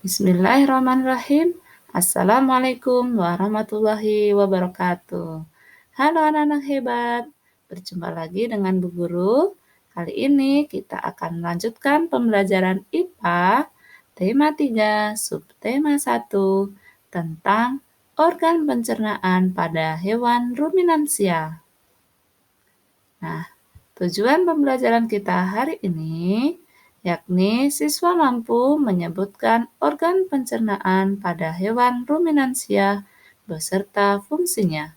Bismillahirrahmanirrahim. Assalamualaikum warahmatullahi wabarakatuh. Halo anak-anak hebat, berjumpa lagi dengan Bu Guru. Kali ini kita akan melanjutkan pembelajaran IPA tema 3, subtema 1 tentang organ pencernaan pada hewan ruminansia. Nah, tujuan pembelajaran kita hari ini yakni siswa mampu menyebutkan organ pencernaan pada hewan ruminansia beserta fungsinya.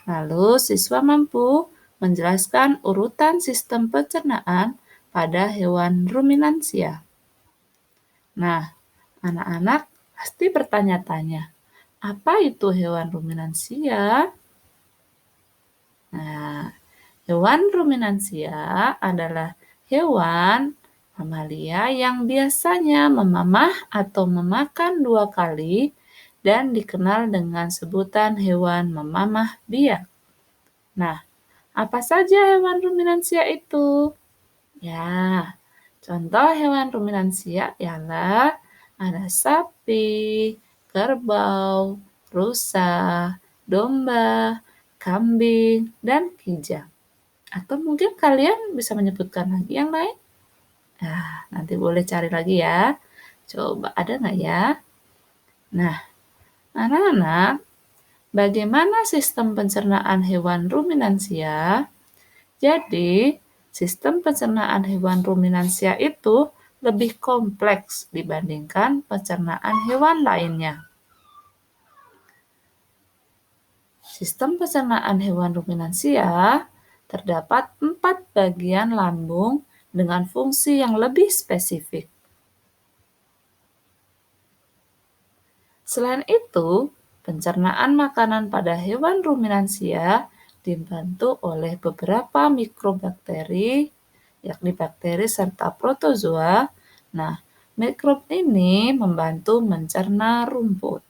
Lalu siswa mampu menjelaskan urutan sistem pencernaan pada hewan ruminansia. Nah, anak-anak pasti bertanya-tanya, apa itu hewan ruminansia? Nah, hewan ruminansia adalah hewan mamalia yang biasanya memamah atau memakan 2 kali dan dikenal dengan sebutan hewan memamah biak. Nah, apa saja hewan ruminansia itu? Ya, contoh hewan ruminansia ialah ada sapi, kerbau, rusa, domba, kambing, dan kijang. Atau mungkin kalian bisa menyebutkan lagi yang lain? Nah, nanti boleh cari lagi ya. Coba ada nggak ya? Nah, anak-anak, bagaimana sistem pencernaan hewan ruminansia? Jadi, sistem pencernaan hewan ruminansia itu lebih kompleks dibandingkan pencernaan hewan lainnya. Sistem pencernaan hewan ruminansia terdapat 4 bagian lambung dengan fungsi yang lebih spesifik. Selain itu, pencernaan makanan pada hewan ruminansia dibantu oleh beberapa mikrobakteri, yakni bakteri serta protozoa. Nah, mikrob ini membantu mencerna rumput.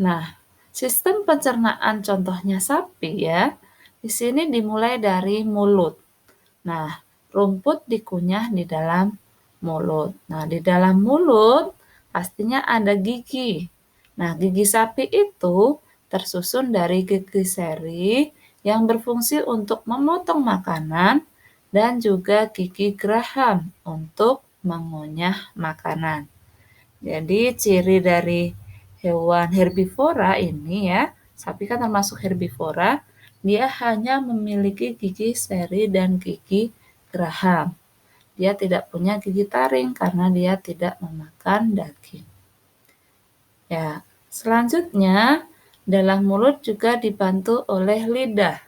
Nah, sistem pencernaan contohnya sapi ya, di sini dimulai dari mulut. Nah, rumput dikunyah di dalam mulut. Nah, di dalam mulut pastinya ada gigi. Nah, gigi sapi itu tersusun dari gigi seri yang berfungsi untuk memotong makanan dan juga gigi geraham untuk mengunyah makanan. Jadi ciri dari hewan herbivora ini ya, sapi kan termasuk herbivora, dia hanya memiliki gigi seri dan gigi geraham. Dia tidak punya gigi taring karena dia tidak memakan daging. Ya, selanjutnya dalam mulut juga dibantu oleh lidah.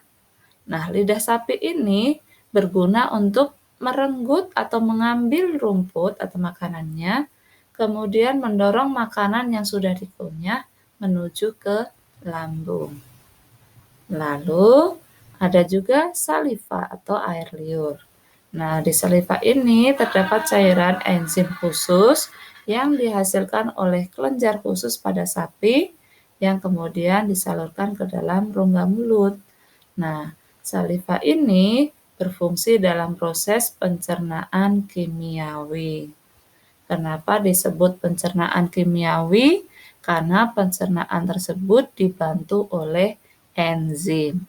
Nah, lidah sapi ini berguna untuk merenggut atau mengambil rumput atau makanannya, kemudian mendorong makanan yang sudah dikunyah menuju ke lambung. Lalu ada juga saliva atau air liur. Nah, di saliva ini terdapat cairan enzim khusus yang dihasilkan oleh kelenjar khusus pada sapi yang kemudian disalurkan ke dalam rongga mulut. Nah, saliva ini berfungsi dalam proses pencernaan kimiawi. Kenapa disebut pencernaan kimiawi? Karena pencernaan tersebut dibantu oleh enzim.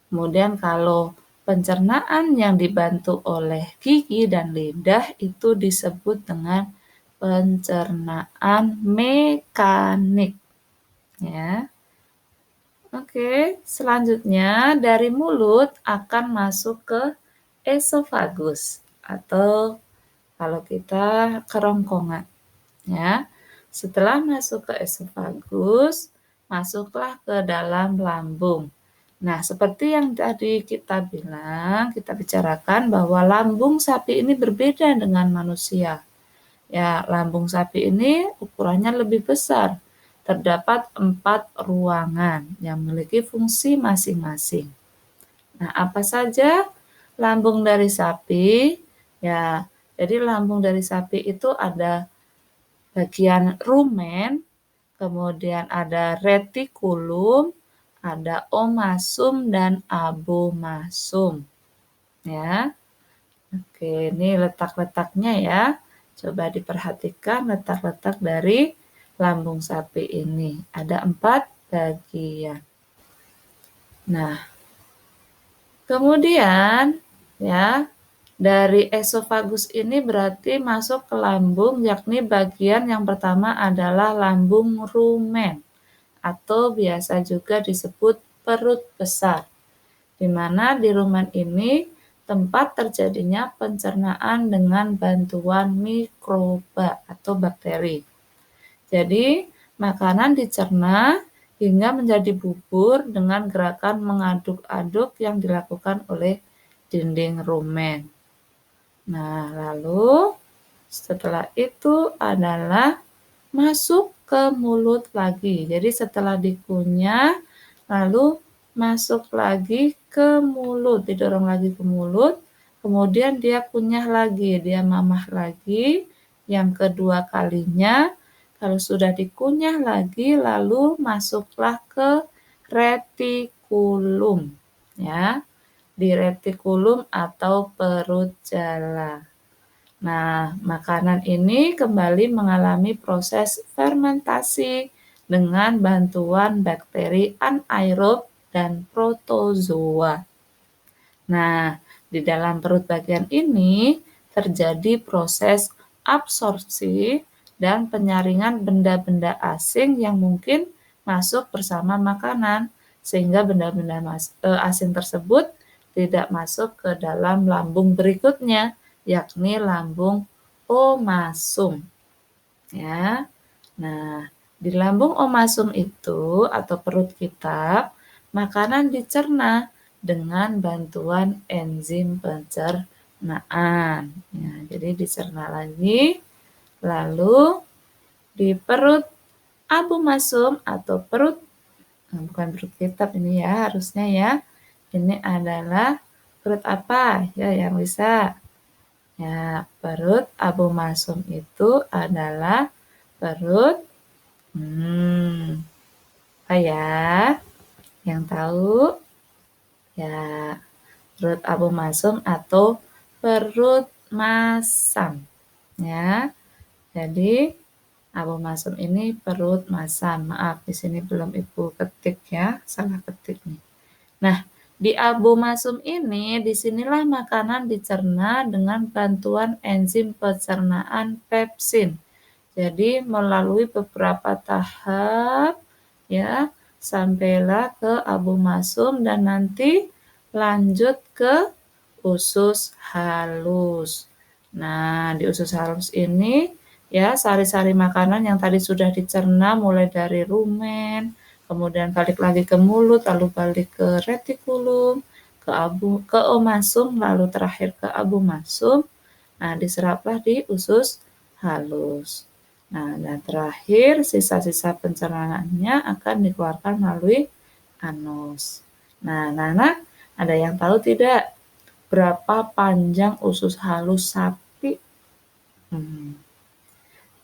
Kemudian kalau pencernaan yang dibantu oleh gigi dan lidah itu disebut dengan pencernaan mekanik. Ya. Oke, selanjutnya dari mulut akan masuk ke esofagus atau kalau kita kerongkongan. Ya. Setelah masuk ke esofagus, masuklah ke dalam lambung. Nah, seperti yang tadi kita bilang, kita bicarakan bahwa lambung sapi ini berbeda dengan manusia. Ya, lambung sapi ini ukurannya lebih besar. Terdapat 4 ruangan yang memiliki fungsi masing-masing. Nah, apa saja lambung dari sapi? Ya, jadi lambung dari sapi itu ada bagian rumen, kemudian ada retikulum, ada omasum dan abomasum. Ya. Oke, ini letak-letaknya ya. Coba diperhatikan letak-letak dari lambung sapi ini. Ada 4 bagian. Nah, kemudian ya, dari esofagus ini berarti masuk ke lambung, yakni bagian yang pertama adalah lambung rumen atau biasa juga disebut perut besar, di mana di rumen ini tempat terjadinya pencernaan dengan bantuan mikroba atau bakteri. Jadi, makanan dicerna hingga menjadi bubur dengan gerakan mengaduk-aduk yang dilakukan oleh dinding rumen. Nah, lalu setelah itu adalah masuk ke mulut lagi. Jadi setelah dikunyah, lalu masuk lagi ke mulut, didorong lagi ke mulut, kemudian dia kunyah lagi, dia mamah lagi. Yang kedua kalinya, kalau sudah dikunyah lagi, lalu masuklah ke retikulum, ya, di retikulum atau perut jala. Nah, makanan ini kembali mengalami proses fermentasi dengan bantuan bakteri anaerob dan protozoa. Nah, di dalam perut bagian ini terjadi proses absorpsi dan penyaringan benda-benda asing yang mungkin masuk bersama makanan, sehingga benda-benda asing tersebut tidak masuk ke dalam lambung berikutnya, yakni lambung omasum. Ya. Nah, di lambung omasum itu atau perut kita, makanan dicerna dengan bantuan enzim pencernaan. Ya, jadi dicerna lagi, lalu di perut abomasum atau perut, bukan perut kitab ini ya harusnya ya. Ini adalah perut apa ya yang bisa? Ya, perut abomasum itu adalah perut apa ya? Yang tahu? Ya, perut abomasum atau perut masam. Ya, jadi abomasum ini perut masam. Maaf, di sini belum Ibu ketik ya, salah ketik nih. Nah, di abomasum ini, disinilah makanan dicerna dengan bantuan enzim pencernaan pepsin. Jadi melalui beberapa tahap ya, sampailah ke abomasum dan nanti lanjut ke usus halus. Nah, di usus halus ini ya sari-sari makanan yang tadi sudah dicerna mulai dari rumen, kemudian balik lagi ke mulut, lalu balik ke retikulum, ke omasum, lalu terakhir ke abomasum. Nah, diseraplah di usus halus. Nah, dan terakhir sisa-sisa pencernaannya akan dikeluarkan melalui anus. Nah, anak-anak, ada yang tahu tidak berapa panjang usus halus sapi?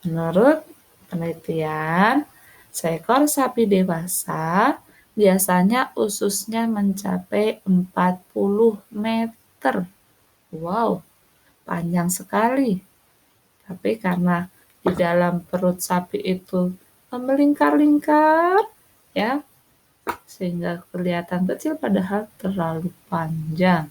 Menurut penelitian, seekor sapi dewasa biasanya ususnya mencapai 40 meter. Wow, panjang sekali. Tapi karena di dalam perut sapi itu melingkar-lingkar, ya, sehingga kelihatan kecil padahal terlalu panjang.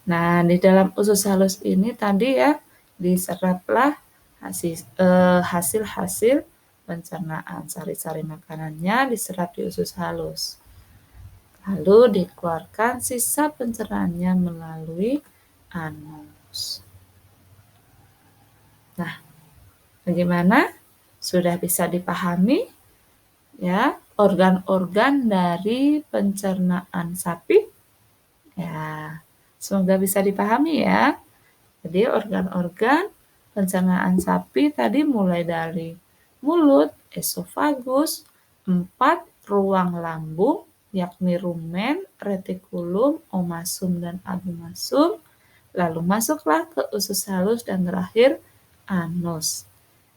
Nah, di dalam usus halus ini tadi ya diseraplah hasil-hasil pencernaan. Sari-sari makanannya diserap di usus halus. Lalu dikeluarkan sisa pencernaannya melalui anus. Nah, bagaimana? Sudah bisa dipahami ya organ-organ dari pencernaan sapi? Ya, semoga bisa dipahami ya. Jadi organ-organ pencernaan sapi tadi mulai dari mulut, esofagus, 4 ruang lambung, yakni rumen, retikulum, omasum, dan abomasum, lalu masuklah ke usus halus dan terakhir anus.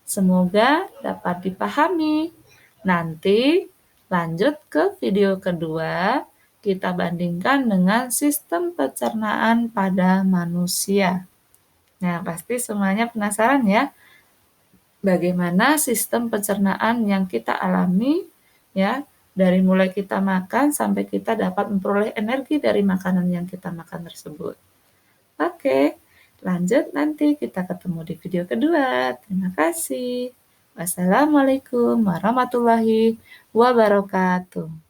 Semoga dapat dipahami. Nanti lanjut ke video kedua, kita bandingkan dengan sistem pencernaan pada manusia. Nah, pasti semuanya penasaran ya, bagaimana sistem pencernaan yang kita alami ya, dari mulai kita makan sampai kita dapat memperoleh energi dari makanan yang kita makan tersebut. Oke, lanjut nanti kita ketemu di video kedua. Terima kasih. Wassalamualaikum warahmatullahi wabarakatuh.